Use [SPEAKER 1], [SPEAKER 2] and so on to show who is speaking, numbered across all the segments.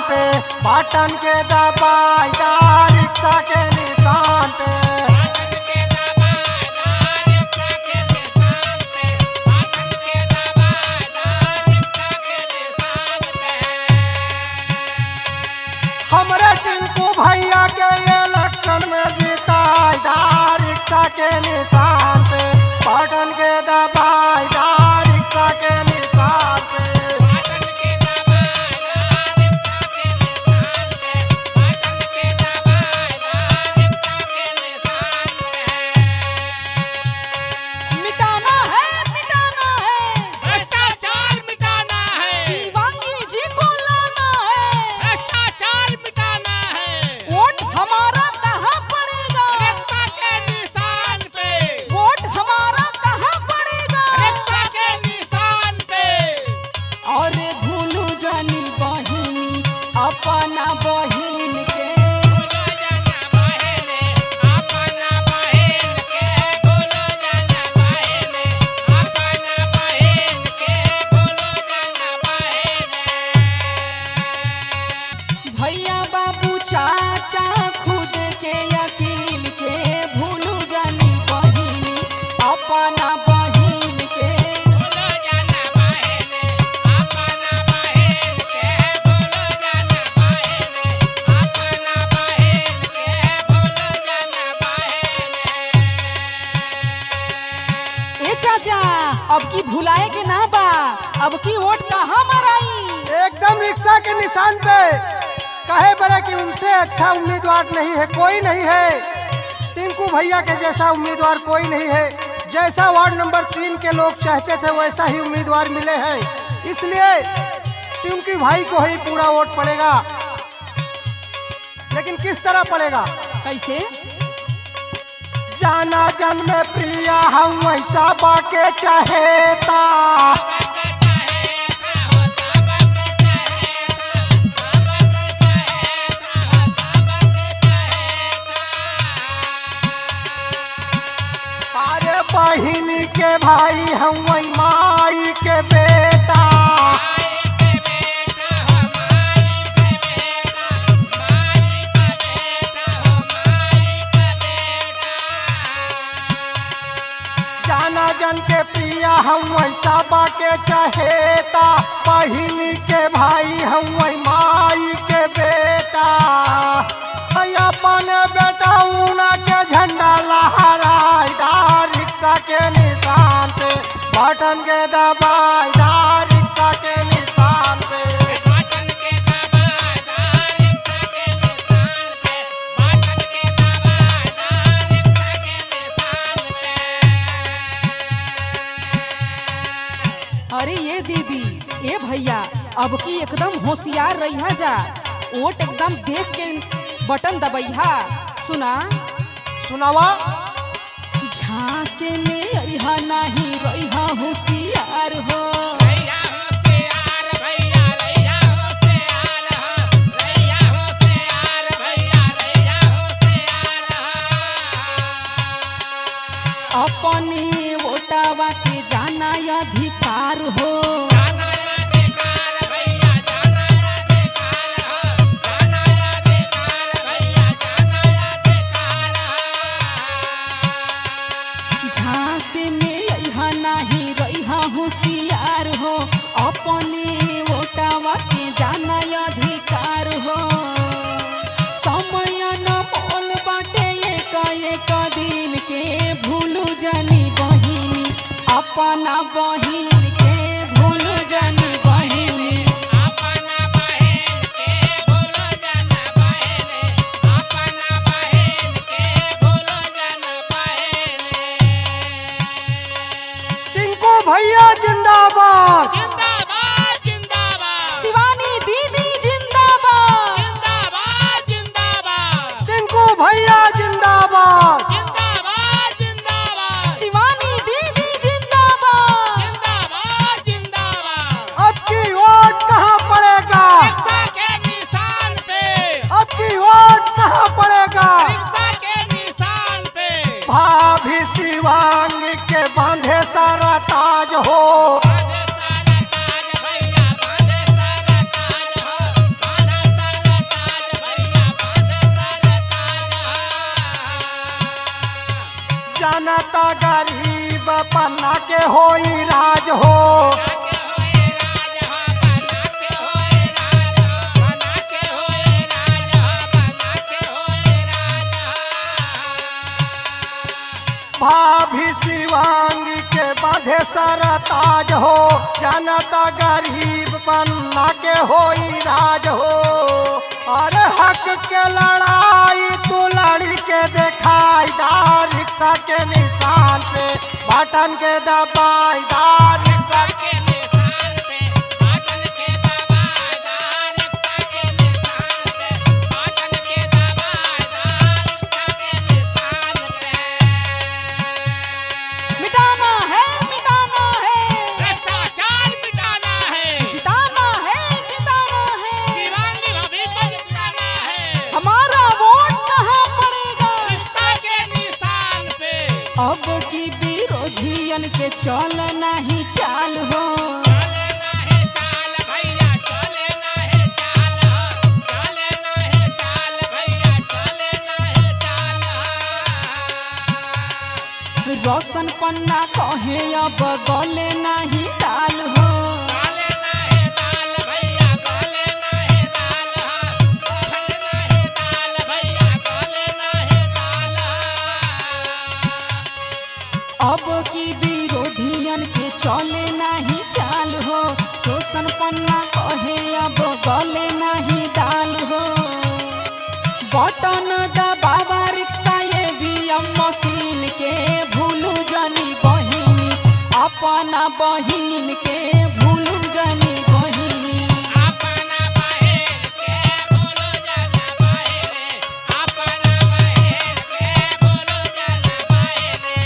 [SPEAKER 1] पे, button के दबाइदा rickshaw के निशान पे। हमरे टिंकू भैया के इलेक्शन में जीताइदा रिक्शा के निशान पे, बटन के दबाइदा रिक्शा के निशान पे।
[SPEAKER 2] मिटाना है, मिटाना है,
[SPEAKER 3] भ्रष्टाचार मिटाना है,
[SPEAKER 2] शिवांगी जी को लाना है,
[SPEAKER 3] भ्रष्टाचार मिटाना है।
[SPEAKER 2] वोट हमारा कहाँ पड़ेगा,
[SPEAKER 3] रिक्शा के निशान पे,
[SPEAKER 2] वोट हमारा कहाँ पड़ेगा।
[SPEAKER 3] रिक्शा के निशान पे।
[SPEAKER 2] और भूलू जानी बहिनी अपना बहिन के,
[SPEAKER 3] बोलो जाना बहने, अपना बहन के, बोलो जाना बहने, अपना बहन के, बोलो जाना बहने।
[SPEAKER 2] भैया बाबू चाचा खुद के यकीन के, भूलू जानी बहिनी अपना बहिन के।
[SPEAKER 3] बोलो जाना बहने, अपना बहन के, बोलो जाना बहने, अपना बहन के, बोलो जाना बहने।
[SPEAKER 2] ए चाचा, अब की भुलाए के ना बा, अब की वोट कहाँ मराई।
[SPEAKER 1] एकदम रिक्शा के निशान पे। कहे बड़े कि उनसे अच्छा उम्मीदवार नहीं है, कोई नहीं है। टिंकू भैया के जैसा उम्मीदवार कोई नहीं है। जैसा वार्ड नंबर 3 के लोग चाहते थे वैसा ही उम्मीदवार मिले हैं, इसलिए टिंकू भाई को ही पूरा वोट पड़ेगा। लेकिन किस तरह पड़ेगा?
[SPEAKER 2] कैसे?
[SPEAKER 1] जाना जन्म प्रिया हम वैसा बाके चाहेता, अरे बहिनी के भाई हम वही माई के बेटा। जाना जन के प्रिया हम वैसा बाके चाहेता, बहिनी के भाई हम वही माई के बेटा। अपन बेटा ऊना के झंडा लहराइदा रिक्शा के निशान पे, बटन के दबाइदा रिक्शा के निशान पे।
[SPEAKER 3] बटन के दबाइदा रिक्शा के निशान पे, बटन के दबाइदा रिक्शा के निशान पे।
[SPEAKER 2] अरे ये दीदी, ये भैया, अब की एकदम होशियार रहिया जा, वोट एकदम देख के बटन दबैहा। सुना,
[SPEAKER 1] सुनावा।
[SPEAKER 2] झांसे में अइहा नहीं रहिहा होशियार हो।
[SPEAKER 3] भैया होशियार, भैया रैया होशियार हो, रैया होशियार, भैया रैया होशियार हो।
[SPEAKER 2] अपने वोटावा के जाना अधिकार हो।
[SPEAKER 3] जाना अधिकार भैया, जाना अधिकार हो, जाना अधिकार भैया, जाना अधिकार हो।
[SPEAKER 2] झांसे में अइहा नहीं रहिहा होशियार हो, अपने वोटावा के जाना अधिकार हो। समय न मोल बाटे एक एक दिन के, भूलू जानी बहिनी अपना बहिन के, भूलू जानी बहिनी।
[SPEAKER 3] अपना बहन के, बोलो जाना बहने, अपना बहन के, बोलो जाना बहने।
[SPEAKER 1] टिंकू भैया जिंदाबाद,
[SPEAKER 3] जिंदाबाद, जिंदाबाद,
[SPEAKER 2] शिवानी दीदी जिंदाबाद,
[SPEAKER 3] जिंदाबाद, जिंदाबाद,
[SPEAKER 1] टिंकू भैया जिंदाबाद,
[SPEAKER 3] जिंदाबाद, जिंदाबाद,
[SPEAKER 2] शिवानी दीदी जिंदाबाद।
[SPEAKER 3] जिंदाबाद, जिंदाबाद।
[SPEAKER 1] अब की वोट कहाँ पड़ेगा?
[SPEAKER 3] रिक्शा के निशान पे,
[SPEAKER 1] अब की वोट कहाँ पड़ेगा?
[SPEAKER 3] रिक्शा के निशान पे।
[SPEAKER 1] भाभी शिवांगी के बांधे सारा ताज हो। गरीब पन्ना के होई राज हो। भाभी शिवांगी के बाधे सरताज हो, जनता गरीब पन्ना के होई राज हो। अरे हक के लड़ाई तू लड़ी के दिखाई दा, रिक्शा के निशान पे बटन के दबाई दा, रिक्शा
[SPEAKER 3] के निशान पे बटन के दबाई दा, रिक्शा के निशान पे बटन के दबाई दा, रिक्शा के निशान पे।
[SPEAKER 2] मिटाना है, मिटाना है,
[SPEAKER 3] भ्रष्टाचार मिटाना है,
[SPEAKER 2] जिताना है, जिताना है।
[SPEAKER 3] शिवांगी भाभी को जिताना है,
[SPEAKER 2] हमारा वोट कहाँ पड़ेगा?
[SPEAKER 3] रिक्शा के निशान पे।
[SPEAKER 2] अब की विरोधियन के चल नहीं चाल हो,
[SPEAKER 3] चले ना है चाल भैया, चले ना है चाल हो, चले ना है चाल भैया, चले ना है चाल हो।
[SPEAKER 2] रोशन पन्ना कहे अब गले नहीं दाल हो।
[SPEAKER 3] गले ना है दाल भैया, गले ना है दाल हो, गले ना है दाल भैया, गले ना है दाल हो।
[SPEAKER 2] अब की विरोधियन के चले नहीं चाल हो, रोशन पन्ना कहे अब गले नहीं दाल हो। बटन दबावा रिक्शा ईवीएम मशीन के, भूलू जनी बहिनी अपना बहिन के, भूलू जनी बहिनी।
[SPEAKER 3] अपना बहन के बोलो जना बहने, अपना बहन के बोलो जना बहने।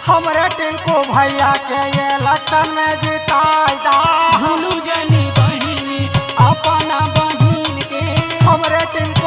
[SPEAKER 1] हमरे टिंकू भैया के ये इलेक्शन में जिताई दा,
[SPEAKER 2] भूलू जनी बहिनी अपना बहिन के।
[SPEAKER 1] हमरे टिंकू